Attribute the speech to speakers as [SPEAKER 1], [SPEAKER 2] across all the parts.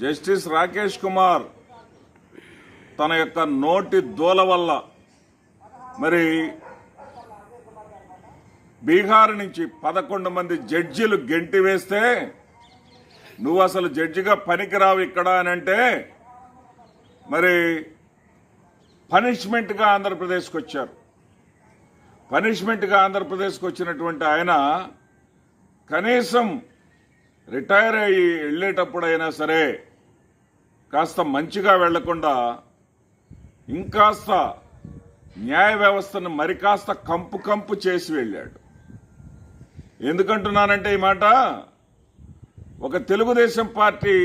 [SPEAKER 1] Justice Rakesh Kumar తన యొక్క నోటి దూల వల్ల మరి బీహార్ నుంచి 11 మంది జడ్జీలు గెంటి వేస్తే నువ్వు అసలు జడ్జిగా పనికిరావు ఇక్కడ అని అంటే మరి పనిష్మెంట్గా ఆంధ్రప్రదేశ్కి వచ్చారు. పనిష్మెంట్గా ఆంధ్రప్రదేశ్కి వచ్చినటువంటి ఆయన కనీసం రిటైర్ అయ్యి వెళ్ళేటప్పుడైనా సరే కాస్త మంచిగా వెళ్లకుండా ఇంకాస్త న్యాయ వ్యవస్థను మరి కాస్త కంపు చేసి వెళ్ళాడు. ఎందుకంటున్నానంటే ఈ మాట, ఒక తెలుగుదేశం పార్టీ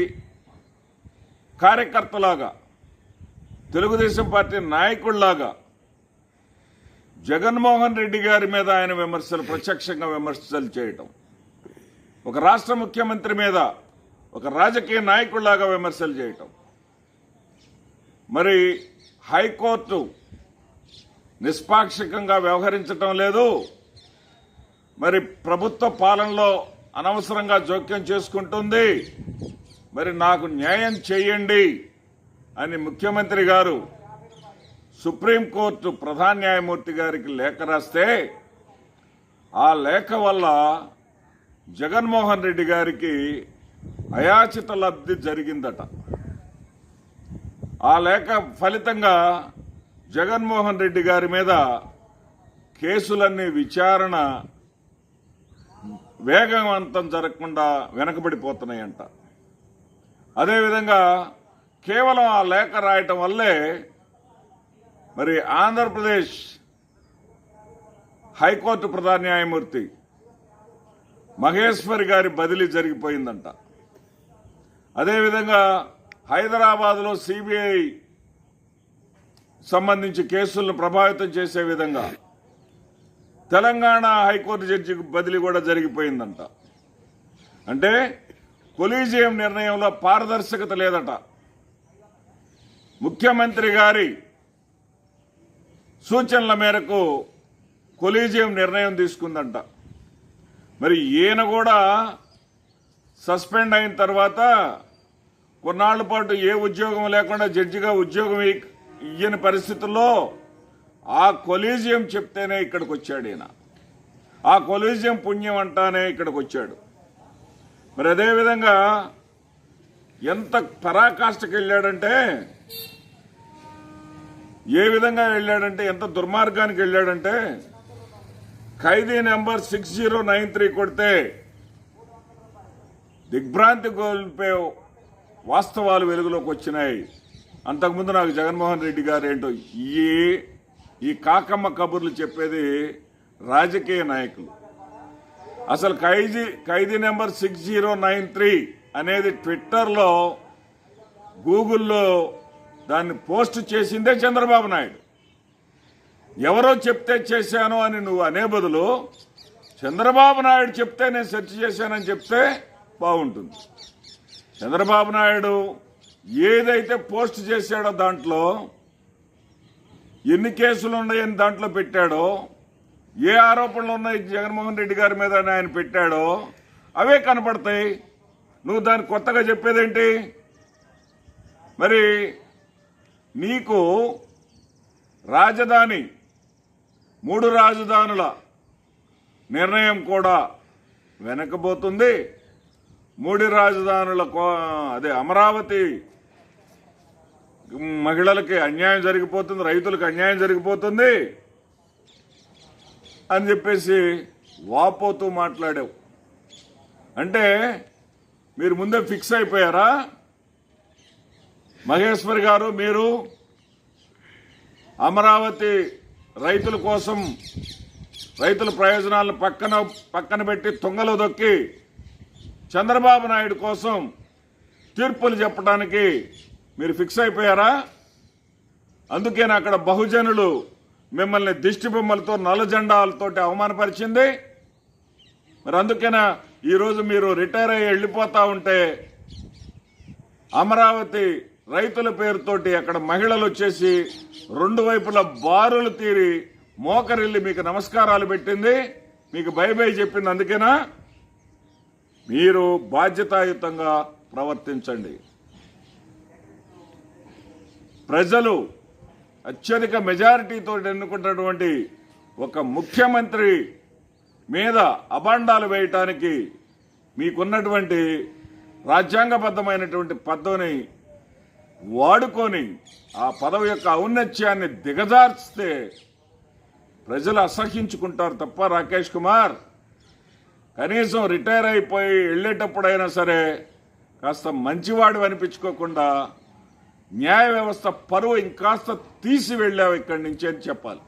[SPEAKER 1] కార్యకర్తలాగా, తెలుగుదేశం పార్టీ నాయకుడిలాగా జగన్మోహన్ రెడ్డి గారి మీద ఆయన ప్రత్యక్షంగా విమర్శలు చేయటం, ఒక రాష్ట్ర ముఖ్యమంత్రి మీద ఒక రాజకీయ నాయకుడిలాగా విమర్శలు చేయటం, మరి హైకోర్టు నిష్పాక్షికంగా వ్యవహరించటం లేదు, మరి ప్రభుత్వ పాలనలో అనవసరంగా జోక్యం చేసుకుంటుంది, మరి నాకు న్యాయం చేయండి అని ముఖ్యమంత్రి గారు సుప్రీంకోర్టు ప్రధాన న్యాయమూర్తి గారికి లేఖ రాస్తే ఆ లేఖ వల్ల జగన్మోహన్ రెడ్డి గారికి అయాచిత లబ్ధి జరిగిందట. ఆ లేఖ ఫలితంగా జగన్మోహన్ రెడ్డి గారి మీద కేసులన్నీ విచారణ వేగవంతం జరగకుండా వెనకబడిపోతున్నాయంట. అదేవిధంగా కేవలం ఆ లేఖ రాయటం వల్లే మరి ఆంధ్రప్రదేశ్ హైకోర్టు ప్రధాన న్యాయమూర్తి మహేశ్వరి గారి బదిలీ జరిగిపోయిందంట. అదేవిధంగా హైదరాబాద్లో సిబిఐ సంబంధించి కేసులను ప్రభావితం చేసే విధంగా తెలంగాణ హైకోర్టు జడ్జి బదిలీ కూడా జరిగిపోయిందంట. అంటే కొలీజియం నిర్ణయంలో పారదర్శకత లేదట. ముఖ్యమంత్రి గారి సూచనల మేరకు కొలీజియం నిర్ణయం తీసుకుందంట. మరి ఈయన కూడా సస్పెండ్ అయిన తర్వాత కొన్నాళ్ల పాటు ఏ ఉద్యోగం లేకుండా జడ్జిగా ఉద్యోగం ఇయ్యని పరిస్థితుల్లో ఆ కొలీజియం చెప్తేనే ఇక్కడికి వచ్చాడు. ఈయన ఆ కొలీజియం పుణ్యం అంటానే ఇక్కడికి వచ్చాడు. మరి అదేవిధంగా ఎంత పరాకాష్ఠకి వెళ్ళాడంటే, ఏ విధంగా వెళ్ళాడంటే, ఎంత దుర్మార్గానికి వెళ్ళాడంటే, ఖైదీ నెంబర్ 6093 కొడితే దిగ్భ్రాంతి కోల్పే వాస్తవాలు వెలుగులోకి వచ్చినాయి. అంతకుముందు నాకు జగన్మోహన్ రెడ్డి గారు ఏంటో ఈ కాకమ్మ కబుర్లు చెప్పేది రాజకీయ నాయకులు. అసలు ఖైదీ నెంబర్ 6093 అనేది ట్విట్టర్లో గూగుల్లో దాన్ని పోస్ట్ చేసిందే చంద్రబాబు నాయుడు. ఎవరో చెప్తే చేశాను అని నువ్వు అనే బదులు చంద్రబాబు నాయుడు చెప్తే నేను సెర్చ్ చేశానని చెప్తే బాగుంటుంది. చంద్రబాబు నాయుడు ఏదైతే పోస్ట్ చేశాడో దాంట్లో ఎన్ని కేసులు ఉన్నాయని దాంట్లో పెట్టాడో, ఏ ఆరోపణలు ఉన్నాయి జగన్మోహన్ రెడ్డి గారి మీద ఆయన పెట్టాడో అవే కనపడతాయి. నువ్వు దాన్ని కొత్తగా చెప్పేదేంటి? మరి నీకు రాజధాని 3 రాజధానుల నిర్ణయం కూడా వెనకబోతుంది. 3 రాజధానుల అమరావతి మహిళలకి అన్యాయం జరిగిపోతుంది, రైతులకు అన్యాయం జరిగిపోతుంది అని చెప్పేసి వాపోతూ మాట్లాడావు. అంటే మీరు ముందే ఫిక్స్ అయిపోయారా? మహేశ్వరి గారు, మీరు అమరావతి రైతుల కోసం రైతుల ప్రయోజనాలను పక్కన పెట్టి తుంగలో దొక్కి చంద్రబాబు నాయుడు కోసం తీర్పులు చెప్పడానికి మీరు ఫిక్స్ అయిపోయారా? అందుకేనా అక్కడ బహుజనులు మిమ్మల్ని దిష్టి బొమ్మలతో నల్ల జెండాలతోటి అవమానపరిచింది? మరి అందుకేనా ఈరోజు మీరు రిటైర్ అయ్యి వెళ్ళిపోతా ఉంటే అమరావతి రైతుల పేరుతోటి అక్కడ మహిళలు వచ్చేసి 2 వైపులా బారులు తీరి మోకరిల్లి మీకు నమస్కారాలు పెట్టింది, మీకు బై బై చెప్పింది? అందుకేనా? మీరు బాధ్యతాయుతంగా ప్రవర్తించండి. ప్రజలు అత్యధిక మెజారిటీతో ఎన్నుకున్నటువంటి ఒక ముఖ్యమంత్రి మీద అబాండాలు వేయటానికి మీకున్నటువంటి రాజ్యాంగబద్ధమైనటువంటి పదవిని వాడుకొని ఆ పదవి యొక్క ఔన్నత్యాన్ని దిగజార్చితే ప్రజలు అసహ్యించుకుంటారు తప్ప రాకేష్ కుమార్ కనీసం రిటైర్ అయిపోయి వెళ్ళేటప్పుడైనా సరే కాస్త మంచివాడు అనిపించుకోకుండా న్యాయ వ్యవస్థ పరువు ఇంకాస్త తీసి వెళ్ళావు ఇక్కడి నుంచి అని చెప్పాలి.